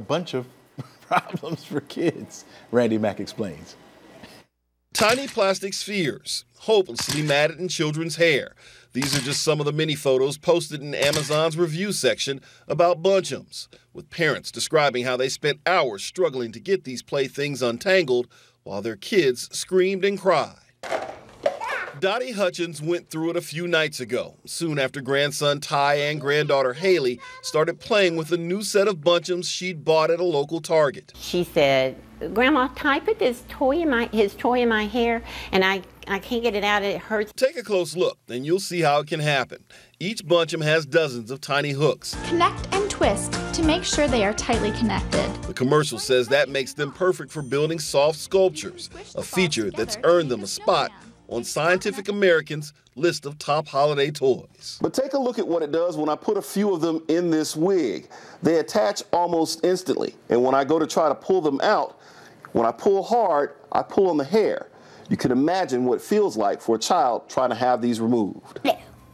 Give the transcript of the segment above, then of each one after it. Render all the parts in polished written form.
bunch of problems for kids. Randy Mack explains. Tiny plastic spheres, hopelessly matted in children's hair. These are just some of the many photos posted in Amazon's review section about bunchums, with parents describing how they spent hours struggling to get these playthings untangled while their kids screamed and cried. Dottie Hutchins went through it a few nights ago, soon after grandson Ty and granddaughter Haley started playing with a new set of bunchums she'd bought at a local Target. She said, "Grandma, Ty put his toy in my hair, and I can't get it out, it hurts." Take a close look, and you'll see how it can happen. Each bunchum has dozens of tiny hooks. Connect and twist to make sure they are tightly connected. The commercial says that makes them perfect for building soft sculptures, a feature that's earned them a spot on Scientific American's list of top holiday toys. But take a look at what it does when I put a few of them in this wig. They attach almost instantly, and when I go to try to pull them out, when I pull hard, I pull on the hair. You can imagine what it feels like for a child trying to have these removed.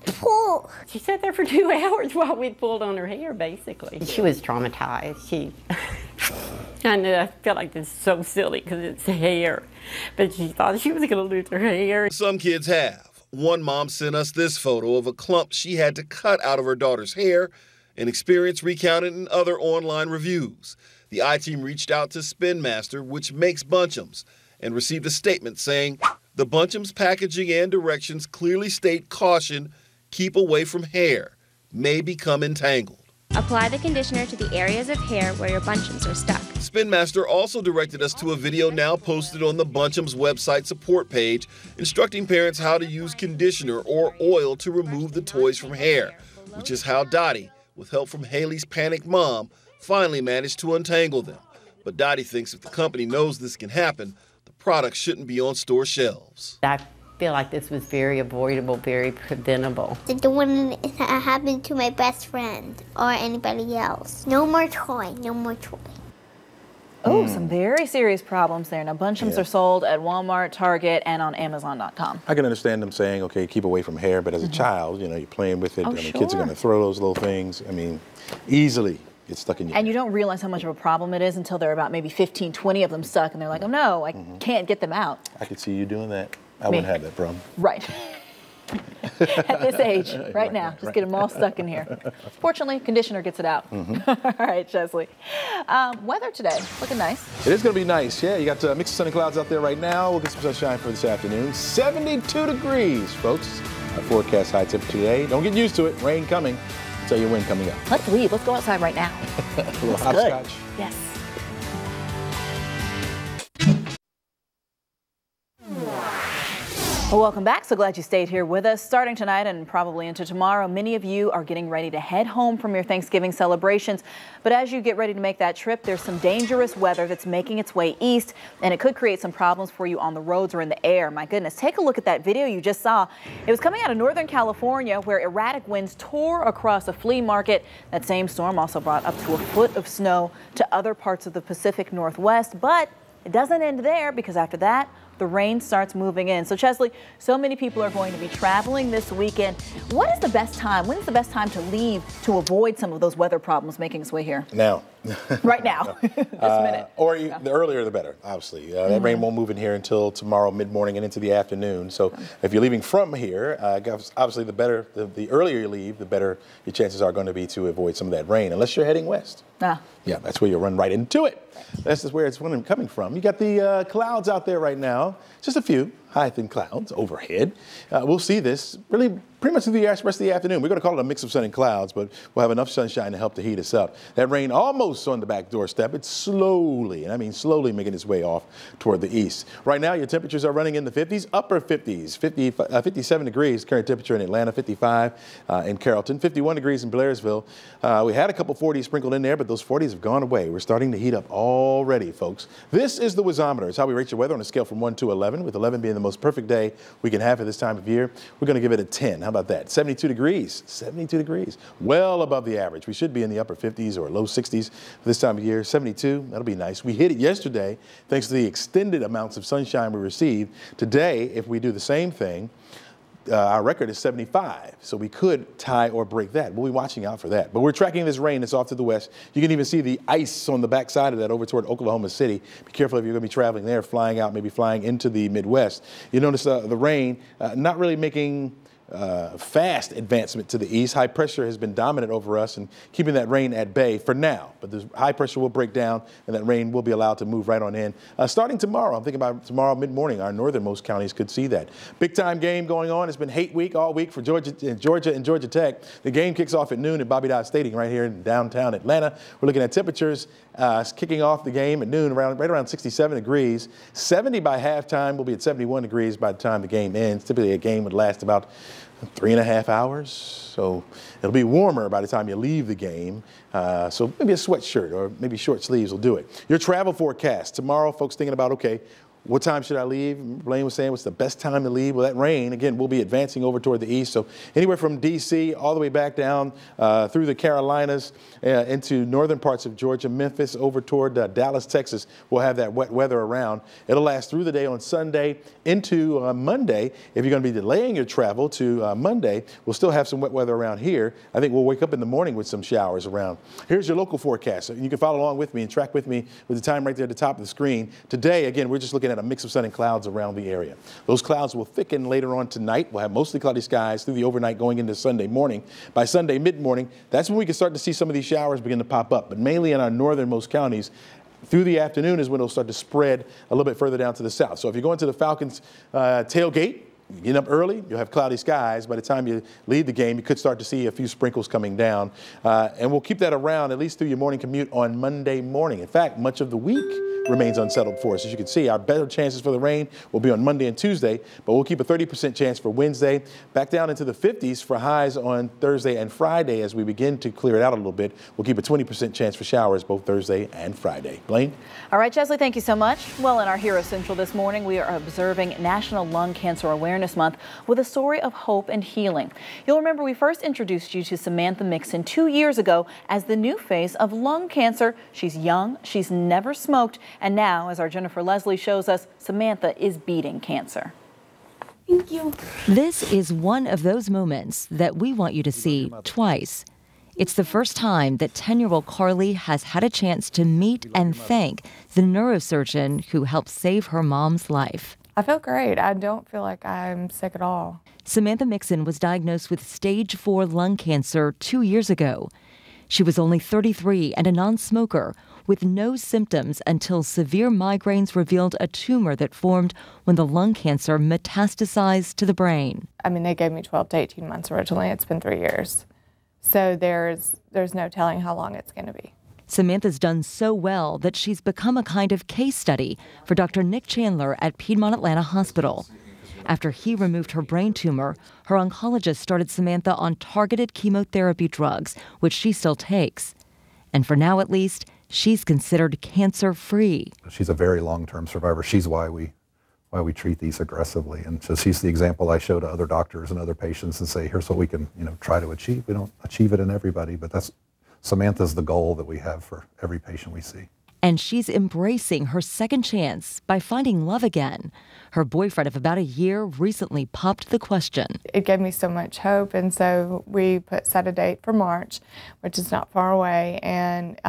Pull. She sat there for 2 hours while we pulled on her hair, basically. She was traumatized. I know, I feel like this is so silly because it's hair, but she thought she was going to lose her hair. Some kids have. One mom sent us this photo of a clump she had to cut out of her daughter's hair, an experience recounted in other online reviews. The I-Team reached out to Spin Master, which makes bunchums, and received a statement saying, "The bunchums packaging and directions clearly state caution, keep away from hair, may become entangled." Apply the conditioner to the areas of hair where your bunchums are stuck. Spin Master also directed us to a video now posted on the Bunchums website support page, instructing parents how to use conditioner or oil to remove the toys from hair, which is how Dottie, with help from Haley's panicked mom, finally managed to untangle them. But Dottie thinks if the company knows this can happen, the product shouldn't be on store shelves. I feel like this was very avoidable, very preventable. I don't want it to happen to my best friend or anybody else. No more toy, no more toy. Oh, some very serious problems there. Now, bunchums are sold at Walmart, Target, and on Amazon.com. I can understand them saying, okay, keep away from hair, but as a child, you know, you're playing with it. I mean, kids are going to throw those little things. I mean, easily get stuck in your And hair. you don't realize how much of a problem it is until there are about maybe 15, 20 of them stuck, and they're like, oh no, I can't get them out. I could see you doing that. I wouldn't have that problem. Right. At this age, right now, just get them all stuck in here. Fortunately, conditioner gets it out. All right, Chesley. Weather today, looking nice. It is going to be nice, yeah. You got a mix of sunny clouds out there right now. We'll get some sunshine for this afternoon. 72 degrees, folks. Our forecast high temperature today. Don't get used to it. Rain coming. I'll tell you when coming up. Let's leave. Let's go outside right now. A little hopscotch. Yes. Well, welcome back. So glad you stayed here with us. Starting tonight and probably into tomorrow, many of you are getting ready to head home from your Thanksgiving celebrations. But as you get ready to make that trip, there's some dangerous weather that's making its way east, and it could create some problems for you on the roads or in the air. My goodness, take a look at that video you just saw. It was coming out of Northern California where erratic winds tore across a flea market. That same storm also brought up to a foot of snow to other parts of the Pacific Northwest. But it doesn't end there, because after that, the rain starts moving in. So Chesley, so many people are going to be traveling this weekend. What is the best time? When is the best time to leave to avoid some of those weather problems making its way here? Now. Right now. This minute. Or the earlier the better, obviously. That rain won't move in here until tomorrow mid-morning and into the afternoon. So if you're leaving from here, obviously the earlier you leave, the better your chances are going to be to avoid some of that rain, unless you're heading west. Yeah, that's where you'll run right into it. That's just where it's coming from. You got the clouds out there right now, just a few high thin clouds overhead. We'll see this really pretty much through the rest of the afternoon. We're going to call it a mix of sun and clouds, but we'll have enough sunshine to help to heat us up. That rain almost on the back doorstep. It's slowly, and I mean slowly, making its way off toward the east. Right now, your temperatures are running in the 50s, upper 50s, 57 degrees current temperature in Atlanta, 55 in Carrollton, 51 degrees in Blairsville. We had a couple 40s sprinkled in there, but those 40s have gone away. We're starting to heat up already, folks. This is the Wizometer. It's how we rate your weather on a scale from 1 to 11, with 11 being the most perfect day we can have at this time of year. We're going to give it a 10. How about that? 72 degrees. 72 degrees. Well above the average. We should be in the upper 50s or low 60s for this time of year. 72. That'll be nice. We hit it yesterday thanks to the extended amounts of sunshine we received. Today, if we do the same thing, Our record is 75, so we could tie or break that. We'll be watching out for that. But we're tracking this rain that's off to the west. You can even see the ice on the backside of that over toward Oklahoma City. Be careful if you're going to be traveling there, flying out, maybe flying into the Midwest. You notice the rain not really making fast advancement to the east. High pressure has been dominant over us and keeping that rain at bay for now. But the high pressure will break down and that rain will be allowed to move right on in. Starting tomorrow, I'm thinking about tomorrow mid-morning, our northernmost counties could see that. Big time game going on. It's been hate week all week for Georgia and Georgia Tech. The game kicks off at noon at Bobby Dodd Stadium right here in downtown Atlanta. We're looking at temperatures kicking off the game at noon right around 67 degrees. 70 by halftime. Will be at 71 degrees by the time the game ends. Typically a game would last about 3.5 hours, so it'll be warmer by the time you leave the game. So maybe a sweatshirt or maybe short sleeves will do it. Your travel forecast. Tomorrow, folks thinking about, okay, what time should I leave? Blaine was saying, what's the best time to leave? Well, that rain, again, will be advancing over toward the east. So anywhere from D.C. all the way back down through the Carolinas into northern parts of Georgia, Memphis, over toward Dallas, Texas, we'll have that wet weather around. It'll last through the day on Sunday into Monday. If you're going to be delaying your travel to Monday, we'll still have some wet weather around here. I think we'll wake up in the morning with some showers around. Here's your local forecast. You can follow along with me and track with me with the time right there at the top of the screen. Today, again, we're just looking at a mix of sun and clouds around the area. Those clouds will thicken later on tonight. We'll have mostly cloudy skies through the overnight going into Sunday morning. By Sunday mid-morning, that's when we can start to see some of these showers begin to pop up, but mainly in our northernmost counties. Through the afternoon is when it'll start to spread a little bit further down to the south. So if you're going to the Falcons tailgate, you get up early, you'll have cloudy skies. By the time you leave the game, you could start to see a few sprinkles coming down. And we'll keep that around at least through your morning commute on Monday morning. In fact, much of the week remains unsettled for us. As you can see, our better chances for the rain will be on Monday and Tuesday, but we'll keep a 30% chance for Wednesday, back down into the 50s for highs on Thursday and Friday. As we begin to clear it out a little bit, we'll keep a 20% chance for showers both Thursday and Friday. Blaine? All right, Chesley, thank you so much. Well, in our Hero Central this morning, we are observing National Lung Cancer Awareness Month with a story of hope and healing. You'll remember we first introduced you to Samantha Mixon 2 years ago as the new face of lung cancer. She's young, she's never smoked, and now, as our Jennifer Leslie shows us, Samantha is beating cancer. Thank you. This is one of those moments that we want you to see twice. It's the first time that 10-year-old Carly has had a chance to meet and thank the neurosurgeon who helped save her mom's life. I feel great. I don't feel like I'm sick at all. Samantha Mixon was diagnosed with stage 4 lung cancer 2 years ago. She was only 33 and a non-smoker with no symptoms until severe migraines revealed a tumor that formed when the lung cancer metastasized to the brain. I mean, they gave me 12 to 18 months originally. It's been 3 years. So there's no telling how long it's going to be. Samantha's done so well that she's become a kind of case study for Dr. Nick Chandler at Piedmont Atlanta Hospital. After he removed her brain tumor, her oncologist started Samantha on targeted chemotherapy drugs, which she still takes. And for now, at least, she's considered cancer-free. She's a very long-term survivor. She's why we treat these aggressively. And so she's the example I show to other doctors and other patients and say, here's what we can, try to achieve. We don't achieve it in everybody, but Samantha's the goal that we have for every patient we see. And she's embracing her second chance by finding love again. Her boyfriend of about a year recently popped the question. It gave me so much hope, and so we set a date for March, which is not far away, and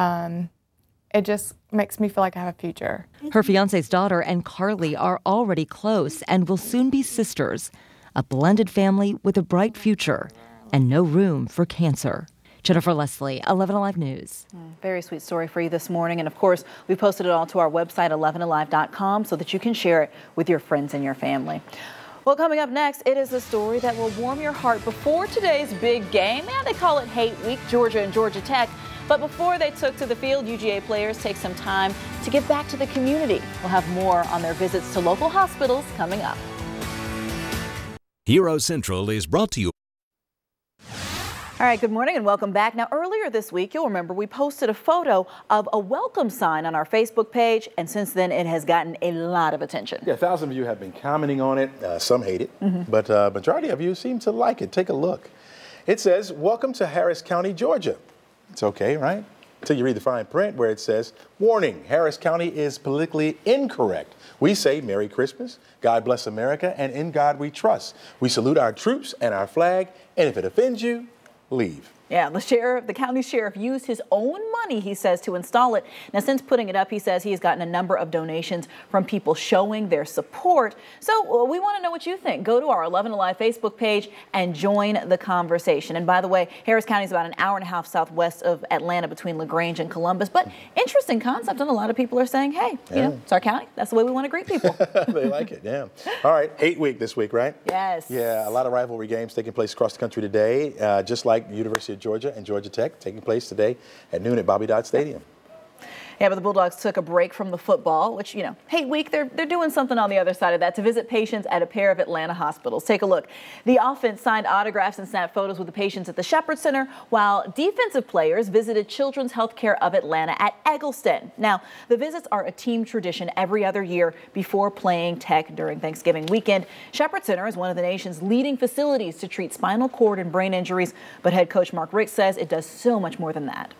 it just makes me feel like I have a future. Her fiance's daughter and Carly are already close and will soon be sisters, a blended family with a bright future and no room for cancer. Jennifer Leslie, 11 Alive News. Very sweet story for you this morning. And of course, we posted it all to our website, 11alive.com, so that you can share it with your friends and your family. Well, coming up next, it is a story that will warm your heart before today's big game. Yeah, they call it Hate Week, Georgia and Georgia Tech. But before they took to the field, UGA players take some time to give back to the community. We'll have more on their visits to local hospitals coming up. Hero Central is brought to you. All right, good morning and welcome back. Now, earlier this week, you'll remember we posted a photo of a welcome sign on our Facebook page, and since then it has gotten a lot of attention. Yeah, thousands of you have been commenting on it. Some hate it, but majority of you seem to like it. Take a look. It says, "Welcome to Harris County, Georgia." It's okay, right? until you read the fine print where it says, warning, Harris County is politically incorrect. We say Merry Christmas, God bless America, and in God we trust. We salute our troops and our flag, and if it offends you, leave. Yeah, the county sheriff used his own money, he says, to install it. Now, since putting it up, he says he has gotten a number of donations from people showing their support. So we want to know what you think. Go to our 11 Alive Facebook page and join the conversation. And by the way, Harris County is about an hour and a half southwest of Atlanta between LaGrange and Columbus. But interesting concept, and a lot of people are saying, hey, you know, it's our county. That's the way we want to greet people. They like it, yeah. All right, hate week this week, right? Yes. Yeah, a lot of rivalry games taking place across the country today, just like the University of Georgia and Georgia Tech, taking place today at noon at Bobby Dodd Stadium. Yeah, but the Bulldogs took a break from the football, which, you know, hate week, they're doing something on the other side of that to visit patients at a pair of Atlanta hospitals. Take a look. The offense signed autographs and snapped photos with the patients at the Shepherd Center, while defensive players visited Children's Healthcare of Atlanta at Eggleston. Now, the visits are a team tradition every other year before playing Tech during Thanksgiving weekend. Shepherd Center is one of the nation's leading facilities to treat spinal cord and brain injuries, but head coach Mark Richt says it does so much more than that.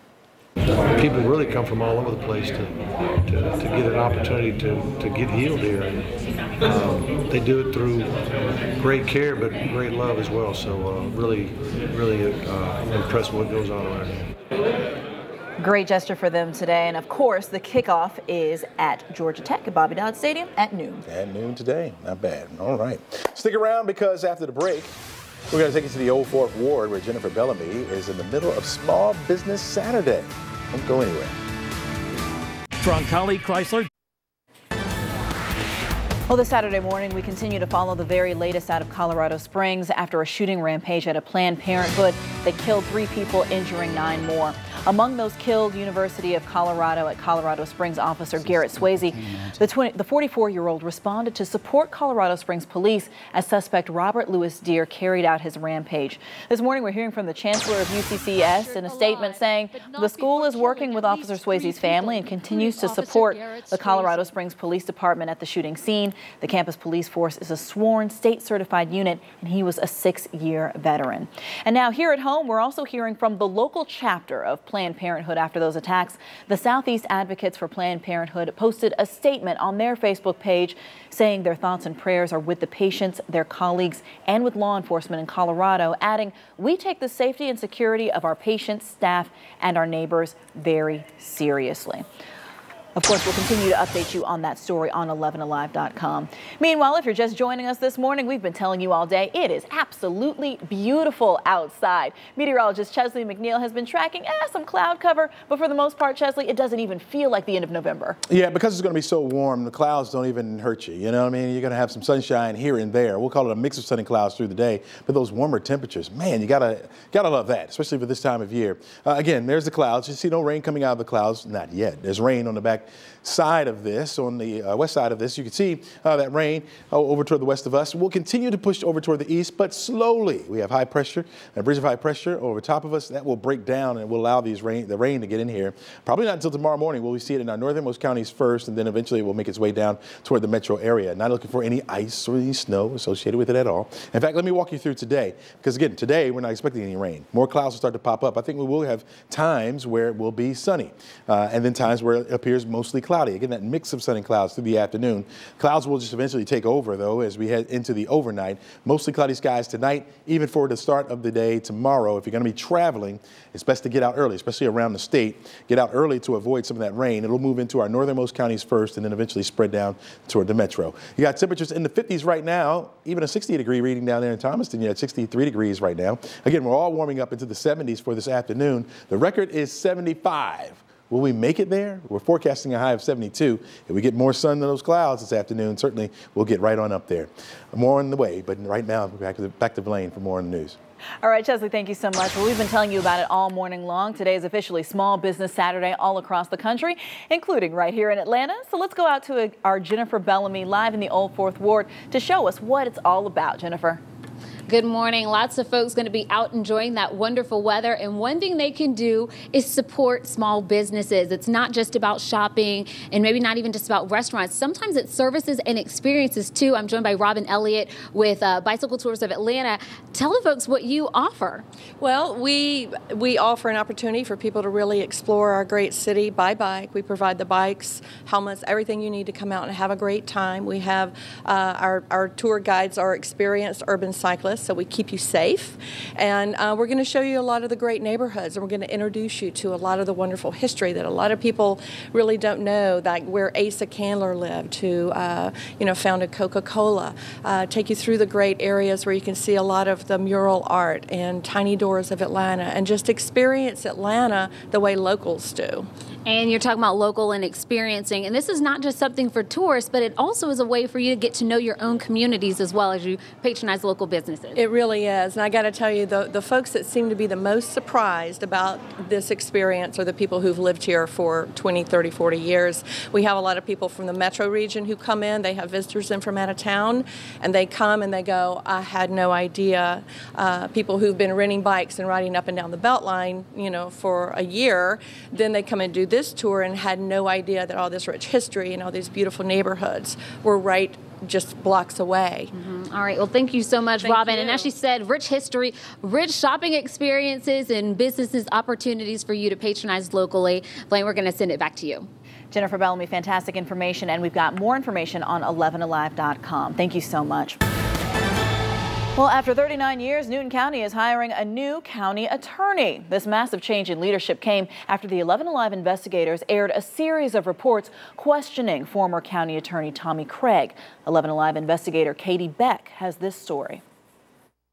People really come from all over the place to get an opportunity to get healed here. And, they do it through great care, but great love as well. So really impressed with what goes on around here. Great gesture for them today. And of course, the kickoff is at Georgia Tech at Bobby Dodd Stadium at noon. At noon today. Not bad. All right. Stick around because after the break, we're going to take you to the Old Fourth Ward where Jennifer Bellamy is in the middle of Small Business Saturday. Don't go anywhere. Roncalli Chrysler. Well, this Saturday morning, we continue to follow the very latest out of Colorado Springs after a shooting rampage at a Planned Parenthood that killed 3 people, injuring 9 more. Among those killed, University of Colorado at Colorado Springs officer Garrett Swayze. The 44-year-old responded to support Colorado Springs police as suspect Robert Louis Deere carried out his rampage. This morning, we're hearing from the chancellor of UCCS in a statement saying the school is working with Officer Swayze's family and continues to support the Colorado Springs Police Department at the shooting scene. The campus police force is a sworn state-certified unit, and he was a 6-year veteran. And now here at home, we're also hearing from the local chapter of Planned Parenthood after those attacks. The Southeast Advocates for Planned Parenthood posted a statement on their Facebook page saying their thoughts and prayers are with the patients, their colleagues, and with law enforcement in Colorado, adding, "We take the safety and security of our patients, staff, and our neighbors very seriously." Of course, we'll continue to update you on that story on 11alive.com. Meanwhile, if you're just joining us this morning, we've been telling you all day, it is absolutely beautiful outside. Meteorologist Chesley McNeil has been tracking some cloud cover, but for the most part, Chesley, it doesn't even feel like the end of November. Yeah, because it's going to be so warm, the clouds don't even hurt you. You know what I mean? You're going to have some sunshine here and there. We'll call it a mix of sun and clouds through the day, but those warmer temperatures, man, you gotta love that, especially for this time of year. Again, there's the clouds. You see no rain coming out of the clouds, not yet. There's rain on the back side of this, on the west side of this. You can see that rain over toward the west of us. We'll continue to push over toward the east, but slowly. We have high pressure, a bridge of high pressure over top of us. That will break down and will allow the rain to get in here. Probably not until tomorrow morning. Will we see it in our northernmost counties first, and then eventually it will make its way down toward the metro area. Not looking for any ice or any snow associated with it at all. In fact, let me walk you through today, because again, today we're not expecting any rain. More clouds will start to pop up. I think we will have times where it will be sunny, and then times where it appears mostly cloudy. Again, that mix of sun and clouds through the afternoon. Clouds will just eventually take over, though, as we head into the overnight. Mostly cloudy skies tonight, even for the start of the day tomorrow. If you're going to be traveling, it's best to get out early, especially around the state. Get out early to avoid some of that rain. It'll move into our northernmost counties first and then eventually spread down toward the metro. You got temperatures in the 50s right now, even a 60-degree reading down there in Thomaston. You're at 63 degrees right now. Again, we're all warming up into the 70s for this afternoon. The record is 75. Will we make it there? We're forecasting a high of 72. If we get more sun than those clouds this afternoon, certainly we'll get right on up there. More on the way, but right now, back to Blaine for more on the news. All right, Chesley, thank you so much. Well, we've been telling you about it all morning long. Today is officially Small Business Saturday all across the country, including right here in Atlanta. So let's go out to our Jennifer Bellamy live in the Old Fourth Ward to show us what it's all about. Jennifer. Good morning. Lots of folks going to be out enjoying that wonderful weather. And one thing they can do is support small businesses. It's not just about shopping and maybe not even just about restaurants. Sometimes it's services and experiences too. I'm joined by Robin Elliott with Bicycle Tours of Atlanta. Tell the folks what you offer. Well, we offer an opportunity for people to really explore our great city by bike. We provide the bikes, helmets, everything you need to come out and have a great time. We have our tour guides are experienced urban cyclists, so we keep you safe. And we're going to show you a lot of the great neighborhoods, and we're going to introduce you to a lot of the wonderful history that a lot of people really don't know, like where Asa Candler lived, who founded Coca-Cola. Take you through the great areas where you can see a lot of the mural art and tiny doors of Atlanta, and just experience Atlanta the way locals do. And you're talking about local and experiencing, and this is not just something for tourists, but it also is a way for you to get to know your own communities as well as you patronize local businesses. It really is, and I got to tell you, the folks that seem to be the most surprised about this experience are the people who've lived here for 20, 30, 40 years. We have a lot of people from the metro region who come in. They have visitors in from out of town, and they come and they go, I had no idea. People who've been renting bikes and riding up and down the Beltline, for a year, then they come and do this tour and had no idea that all this rich history and all these beautiful neighborhoods were right just blocks away. Mm-hmm. All right. Well, thank you so much, Robin. And as she said, rich history, rich shopping experiences, and businesses opportunities for you to patronize locally. Blaine, we're going to send it back to you. Jennifer Bellamy, fantastic information, and we've got more information on 11alive.com. Thank you so much. Well, after 39 years, Newton County is hiring a new county attorney. This massive change in leadership came after the 11 Alive investigators aired a series of reports questioning former county attorney Tommy Craig. 11 Alive investigator Katie Beck has this story.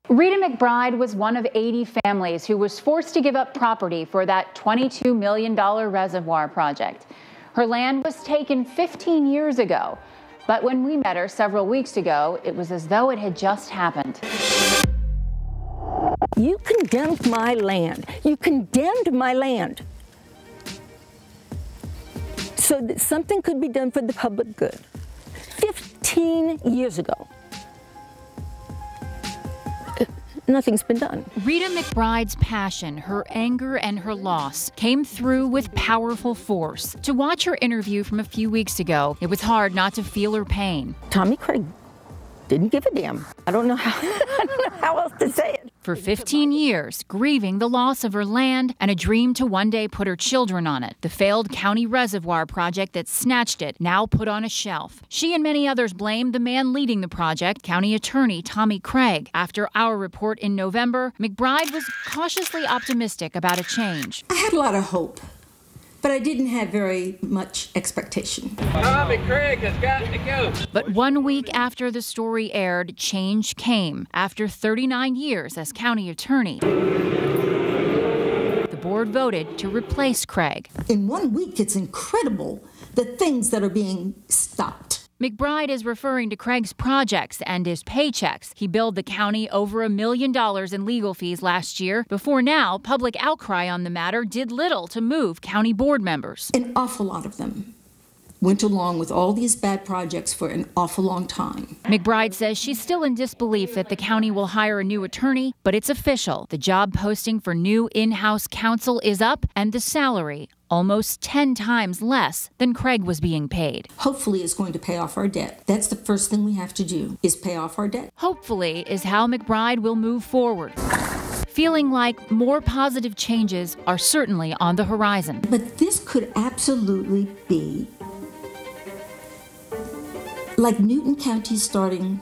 Rita McBride was one of 80 families who was forced to give up property for that $22 million reservoir project. Her land was taken 15 years ago. But when we met her several weeks ago, it was as though it had just happened. You condemned my land. You condemned my land. So that something could be done for the public good. 15 years ago. Nothing's been done. Rita McBride's passion, her anger, and her loss came through with powerful force. To watch her interview from a few weeks ago, it was hard not to feel her pain. Tommy Craig didn't give a damn. I don't know how else to say it. For 15 years, grieving the loss of her land and a dream to one day put her children on it. The failed county reservoir project that snatched it, now put on a shelf. She and many others blame the man leading the project, County Attorney Tommy Craig. After our report in November, McBride was cautiously optimistic about a change. I had a lot of hope, but I didn't have very much expectation. Tommy Craig has got to go. But 1 week after the story aired, change came. After 39 years as county attorney, the board voted to replace Craig. In 1 week, it's incredible the things that are being stopped. McBride is referring to Craig's projects and his paychecks. He billed the county over $1 million in legal fees last year. Before now, public outcry on the matter did little to move county board members. An awful lot of them went along with all these bad projects for an awful long time. McBride says she's still in disbelief that the county will hire a new attorney, but it's official. The job posting for new in-house counsel is up, and the salary almost 10 times less than Craig was being paid. Hopefully it's going to pay off our debt. That's the first thing we have to do, is pay off our debt. Hopefully is how McBride will move forward. Feeling like more positive changes are certainly on the horizon. But this could absolutely be like Newton County starting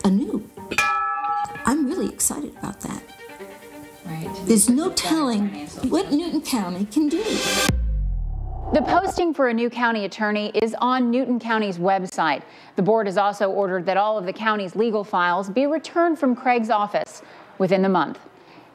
anew. I'm really excited about that. Right. There's no telling what Newton County can do. The posting for a new county attorney is on Newton County's website. The board has also ordered that all of the county's legal files be returned from Craig's office within the month.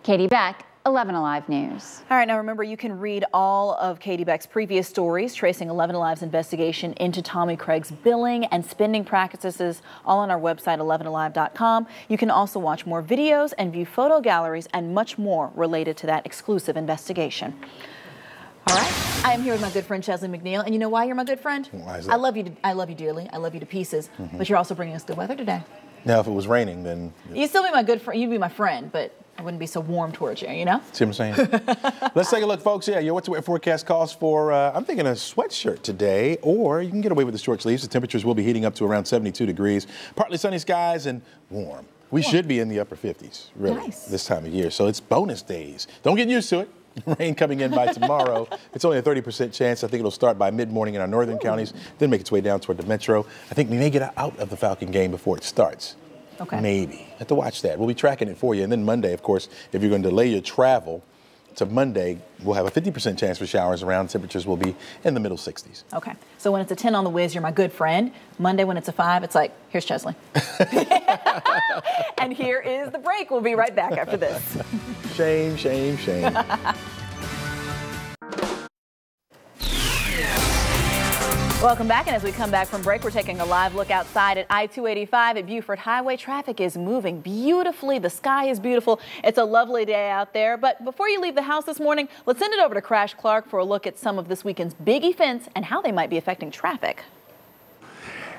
Katie Beck, 11 Alive News. All right, now remember, you can read all of Katie Beck's previous stories tracing 11 Alive's investigation into Tommy Craig's billing and spending practices, all on our website, 11alive.com. You can also watch more videos and view photo galleries and much more related to that exclusive investigation. All right, I am here with my good friend Chesley McNeil, and you know why you're my good friend? Why is that? I love you dearly. I love you to pieces, but you're also bringing us good weather today. Now, if it was raining, then... You'd still be my good friend. You'd be my friend, but I wouldn't be so warm towards you, you know? See what I'm saying? Let's take a look, folks. Yeah, your What's the Weather forecast calls for, I'm thinking a sweatshirt today, or you can get away with the short sleeves. The temperatures will be heating up to around 72 degrees. Partly sunny skies and warm. We should be in the upper 50s, really, this time of year. So it's bonus days. Don't get used to it. Rain coming in by tomorrow. It's only a 30% chance. I think it'll start by mid-morning in our northern counties, then make its way down toward the metro. I think we may get out of the Falcon game before it starts. Okay. Maybe. Have to watch that. We'll be tracking it for you. And then Monday, of course, if you're going to delay your travel to Monday, we'll have a 50% chance for showers around. Temperatures will be in the middle 60s. Okay. So when it's a 10 on the whiz, you're my good friend. Monday, when it's a 5, it's like, here's Chesley. And here is the break. We'll be right back after this. Shame, shame, shame. Welcome back, and as we come back from break, we're taking a live look outside at I-285 at Buford Highway. Traffic is moving beautifully. The sky is beautiful. It's a lovely day out there. But before you leave the house this morning, let's send it over to Crash Clark for a look at some of this weekend's big events and how they might be affecting traffic.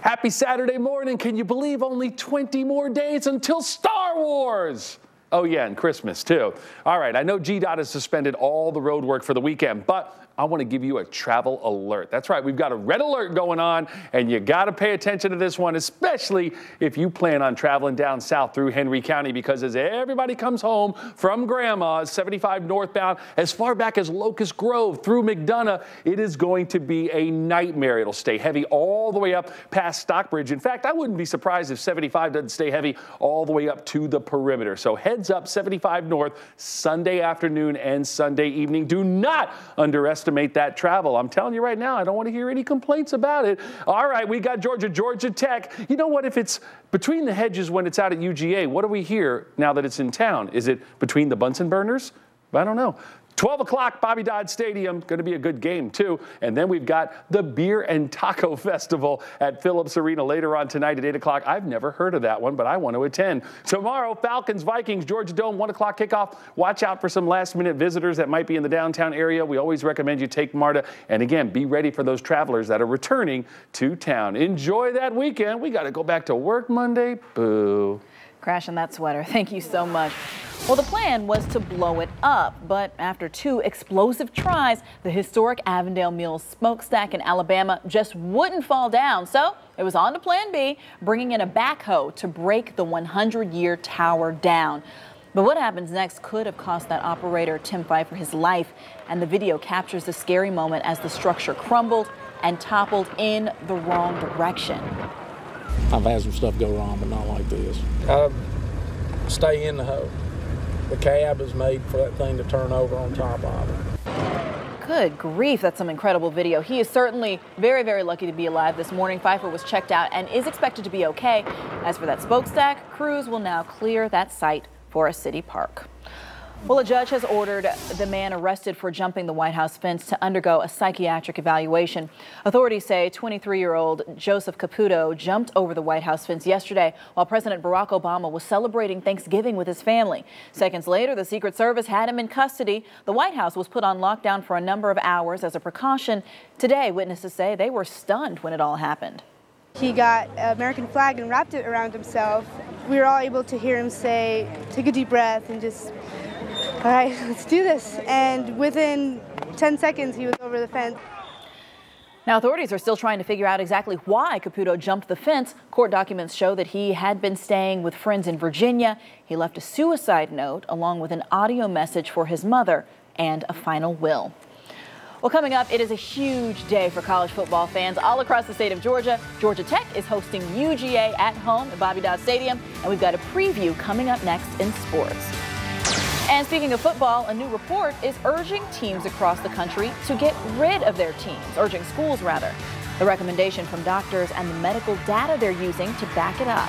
Happy Saturday morning. Can you believe only 20 more days until Star Wars? Oh, yeah, and Christmas, too. All right, I know GDOT has suspended all the road work for the weekend, but I want to give you a travel alert. That's right, we've got a red alert going on, and you got to pay attention to this one, especially if you plan on traveling down south through Henry County, because as everybody comes home from Grandma's 75 northbound, as far back as Locust Grove through McDonough, it is going to be a nightmare. It'll stay heavy all the way up past Stockbridge. In fact, I wouldn't be surprised if 75 doesn't stay heavy all the way up to the perimeter. So heads up 75 north Sunday afternoon and Sunday evening. Do not underestimate that travel. I'm telling you right now, I don't want to hear any complaints about it. All right, we got Georgia Tech. You know what? If it's between the hedges when it's out at UGA, what do we hear now that it's in town? Is it between the Bunsen burners? I don't know. 12 o'clock, Bobby Dodd Stadium. Going to be a good game, too. And then we've got the Beer and Taco Festival at Phillips Arena later on tonight at 8 o'clock. I've never heard of that one, but I want to attend. Tomorrow, Falcons, Vikings, Georgia Dome, 1 o'clock kickoff. Watch out for some last-minute visitors that might be in the downtown area. We always recommend you take MARTA. And again, be ready for those travelers that are returning to town. Enjoy that weekend. We got to go back to work Monday. Boo. Crash in that sweater. Thank you so much. Well, the plan was to blow it up, but after 2 explosive tries, the historic Avondale Mills smokestack in Alabama just wouldn't fall down. So it was on to plan B, bringing in a backhoe to break the 100-year tower down. But what happens next could have cost that operator, Tim Pfeiffer, his life. And the video captures the scary moment as the structure crumbled and toppled in the wrong direction. I've had some stuff go wrong, but not like this. Stay in the hole. The cab is made for that thing to turn over on top of it. Good grief, that's some incredible video. He is certainly very, very lucky to be alive this morning. Pfeiffer was checked out and is expected to be okay. As for that smokestack, crews will now clear that site for a city park. Well, a judge has ordered the man arrested for jumping the White House fence to undergo a psychiatric evaluation. Authorities say 23-year-old Joseph Caputo jumped over the White House fence yesterday while President Barack Obama was celebrating Thanksgiving with his family. Seconds later, the Secret Service had him in custody. The White House was put on lockdown for a number of hours as a precaution. Today, witnesses say they were stunned when it all happened. He got an American flag and wrapped it around himself. We were all able to hear him say, "Take a deep breath," and just, "All right, let's do this." And within 10 seconds, he was over the fence. Now, authorities are still trying to figure out exactly why Caputo jumped the fence. Court documents show that he had been staying with friends in Virginia. He left a suicide note along with an audio message for his mother and a final will. Well, coming up, it is a huge day for college football fans all across the state of Georgia. Georgia Tech is hosting UGA at home at Bobby Dodd Stadium, and we've got a preview coming up next in sports. And speaking of football, a new report is urging teams across the country to get rid of their teams, urging schools rather. The recommendation from doctors and the medical data they're using to back it up.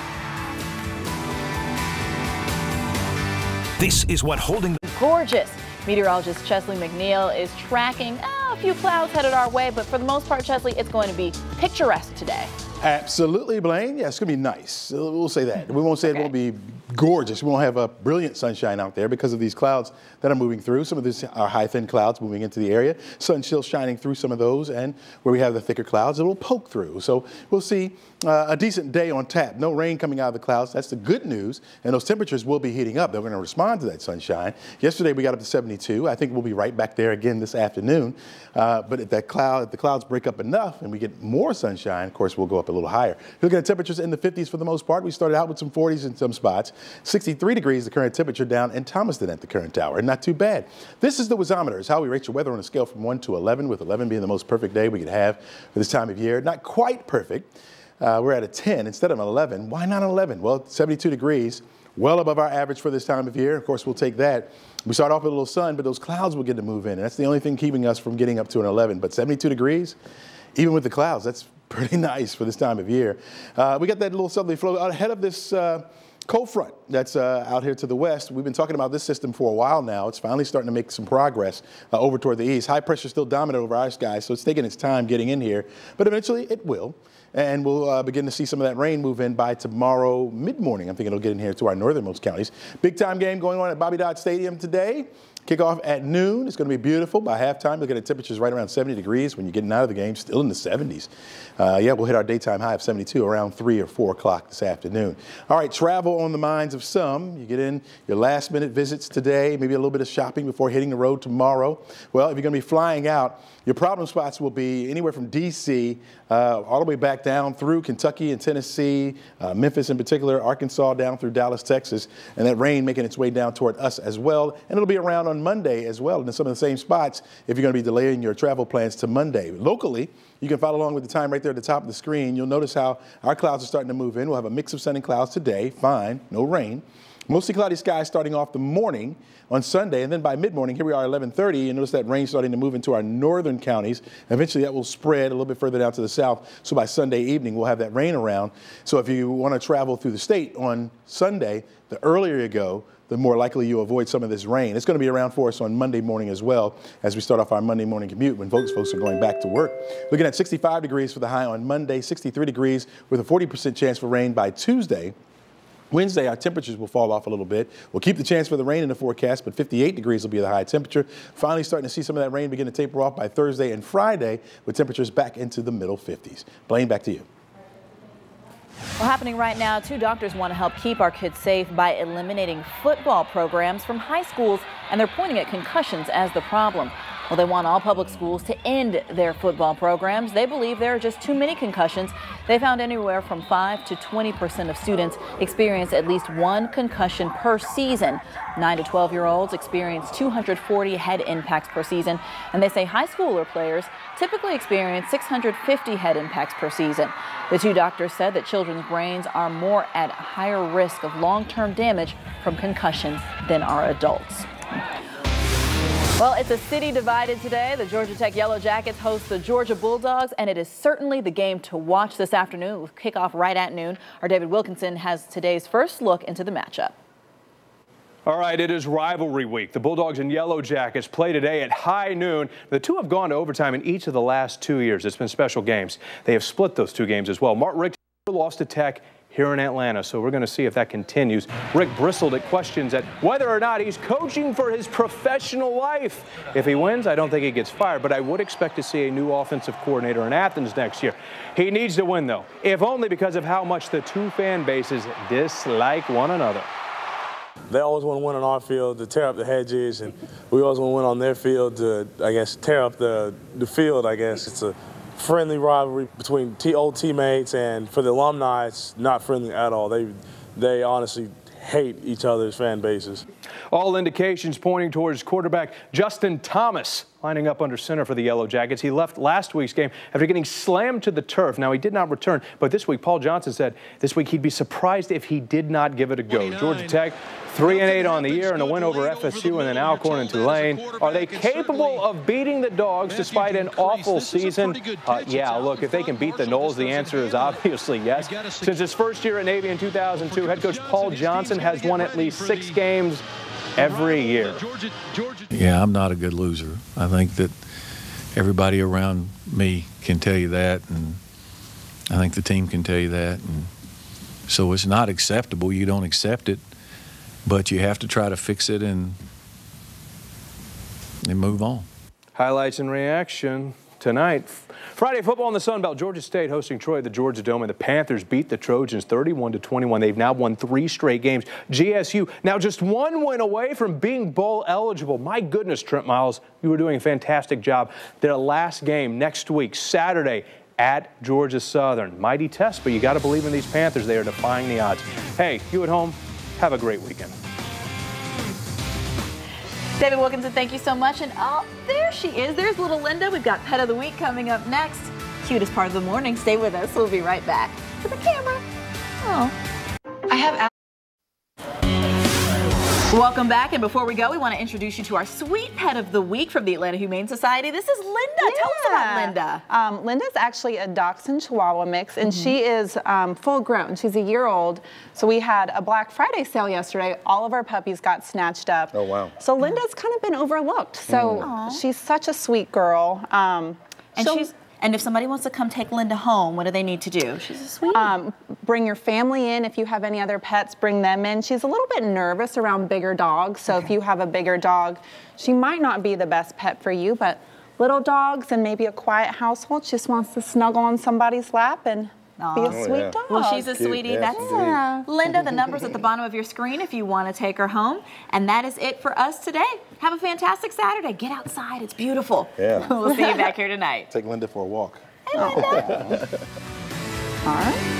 This is what holding gorgeous. Meteorologist Chesley McNeil is tracking a few clouds headed our way, but for the most part, Chesley, it's going to be picturesque today. Absolutely, Blaine. Yeah, it's going to be nice. We'll say that. We won't say it won't be gorgeous. We won't have a brilliant sunshine out there because of these clouds that are moving through. Some of these are high, thin clouds moving into the area. Sun still shining through some of those, and where we have the thicker clouds, it will poke through. So we'll see a decent day on tap. No rain coming out of the clouds. That's the good news, and those temperatures will be heating up. They're going to respond to that sunshine. Yesterday we got up to 72. I think we'll be right back there again this afternoon. But if the clouds break up enough and we get more sunshine, of course, we'll go up a little higher. Looking at temperatures in the 50s for the most part. We started out with some 40s in some spots. 63 degrees the current temperature down in Thomaston at the current hour. Not too bad. This is the Wizometers, how we rate your weather on a scale from 1 to 11, with 11 being the most perfect day we could have for this time of year. Not quite perfect. We're at a 10 instead of an 11. Why not an 11? Well, 72 degrees, well above our average for this time of year. Of course, we'll take that. We start off with a little sun, but those clouds will get to move in. And that's the only thing keeping us from getting up to an 11. But 72 degrees, even with the clouds, that's pretty nice for this time of year. We got that little southerly flow out ahead of this cold front that's out here to the west. We've been talking about this system for a while now. It's finally starting to make some progress over toward the east. High pressure still dominant over our skies, so it's taking its time getting in here. But eventually it will. And we'll begin to see some of that rain move in by tomorrow mid-morning. I'm thinking it'll get in here to our northernmost counties. Big time game going on at Bobby Dodd Stadium today. Kickoff at noon. It's going to be beautiful. By halftime, looking at temperatures right around 70 degrees when you're getting out of the game, still in the 70s. Yeah, we'll hit our daytime high of 72 around 3 or 4 o'clock this afternoon. All right, travel on the minds of some. You get in your last-minute visits today, maybe a little bit of shopping before hitting the road tomorrow. Well, if you're going to be flying out, your problem spots will be anywhere from D.C. All the way back down through Kentucky and Tennessee, Memphis in particular, Arkansas down through Dallas, Texas, and that rain making its way down toward us as well. And it'll be around on Monday as well in some of the same spots if you're going to be delaying your travel plans to Monday. Locally, you can follow along with the time right there at the top of the screen. You'll notice how our clouds are starting to move in. We'll have a mix of sun and clouds today. Fine, no rain. Mostly cloudy skies starting off the morning on Sunday, and then by mid-morning, here we are at 11:30, you notice that rain starting to move into our northern counties. Eventually, that will spread a little bit further down to the south, so by Sunday evening, we'll have that rain around. So if you want to travel through the state on Sunday, the earlier you go, the more likely you avoid some of this rain. It's going to be around for us on Monday morning as well as we start off our Monday morning commute when folks are going back to work. Looking at 65 degrees for the high on Monday, 63 degrees with a 40% chance for rain by Tuesday. Wednesday, our temperatures will fall off a little bit. We'll keep the chance for the rain in the forecast, but 58 degrees will be the high temperature. Finally starting to see some of that rain begin to taper off by Thursday and Friday with temperatures back into the middle 50s. Blaine, back to you. Well, happening right now, 2 doctors want to help keep our kids safe by eliminating football programs from high schools, and they're pointing at concussions as the problem. Well, they want all public schools to end their football programs. They believe there are just too many concussions. They found anywhere from 5 to 20% of students experience at least 1 concussion per season. 9 to 12-year-olds experience 240 head impacts per season, and they say high schooler players typically experience 650 head impacts per season. The 2 doctors said that children's brains are more at higher risk of long-term damage from concussion than are adults. Well, it's a city divided today. The Georgia Tech Yellow Jackets host the Georgia Bulldogs, and it is certainly the game to watch this afternoon. We'll kick off right at noon. Our David Wilkinson has today's first look into the matchup. All right, it is rivalry week. The Bulldogs and Yellow Jackets play today at high noon. The 2 have gone to overtime in each of the last 2 years. It's been special games. They have split those 2 games as well. Mark Richt lost to Tech here in Atlanta, so we're going to see if that continues. Rick bristled at questions at whether or not he's coaching for his professional life. If he wins, I don't think he gets fired, but I would expect to see a new offensive coordinator in Athens next year. He needs to win, though, if only because of how much the 2 fan bases dislike one another. They always want to win on our field to tear up the hedges, and we always want to win on their field to, I guess, tear up the field, I guess. It's a friendly rivalry between old teammates, and for the alumni, it's not friendly at all. They honestly hate each other's fan bases. All indications pointing towards quarterback Justin Thomas lining up under center for the Yellow Jackets. He left last week's game after getting slammed to the turf. Now, he did not return, but this week, Paul Johnson said this week he'd be surprised if he did not give it a go. Georgia Tech 3-8 on the year and a win over FSU and then Alcorn and Tulane. Are they capable of beating the Dogs despite an awful season? Yeah, look, if they can beat the Noles, the answer is obviously yes. Since his first year at Navy in 2002, head coach Paul Johnson has won at least 6 games every year. Yeah, I'm not a good loser. I think that everybody around me can tell you that, and I think the team can tell you that. And so it's not acceptable. You don't accept it, but you have to try to fix it and move on. Highlights and reaction tonight. Friday football in the Sun Belt. Georgia State hosting Troy at the Georgia Dome, and the Panthers beat the Trojans 31-21. They've now won 3 straight games. GSU now just 1 win away from being bowl eligible. My goodness, Trent Miles, you were doing a fantastic job. Their last game next week, Saturday, at Georgia Southern. Mighty test, but you got to believe in these Panthers. They are defying the odds. Hey, you at home, have a great weekend. David Wilkinson, thank you so much. And oh, there she is. There's little Linda. We've got Pet of the Week coming up next. Cutest part of the morning. Stay with us. We'll be right back to the camera. Oh. I have. Welcome back, and before we go, we want to introduce you to our sweet pet of the week from the Atlanta Humane Society. This is Linda. Tell us about Linda. Linda's actually a Dachshund Chihuahua mix, and she is full grown. She's a year old. So we had a Black Friday sale yesterday. All of our puppies got snatched up. Oh, wow. So Linda's kind of been overlooked. So she's such a sweet girl. And if somebody wants to come take Linda home, what do they need to do? She's a sweet. Bring your family in. If you have any other pets, bring them in. She's a little bit nervous around bigger dogs. So if you have a bigger dog, she might not be the best pet for you, but little dogs and maybe a quiet household, she just wants to snuggle on somebody's lap and be a sweet dog. Well, she's a sweetie. Yes, Linda, the number's at the bottom of your screen if you want to take her home. And that is it for us today. Have a fantastic Saturday. Get outside. It's beautiful. Yeah. We'll see you back here tonight. Take Linda for a walk. Hey, Linda. All right.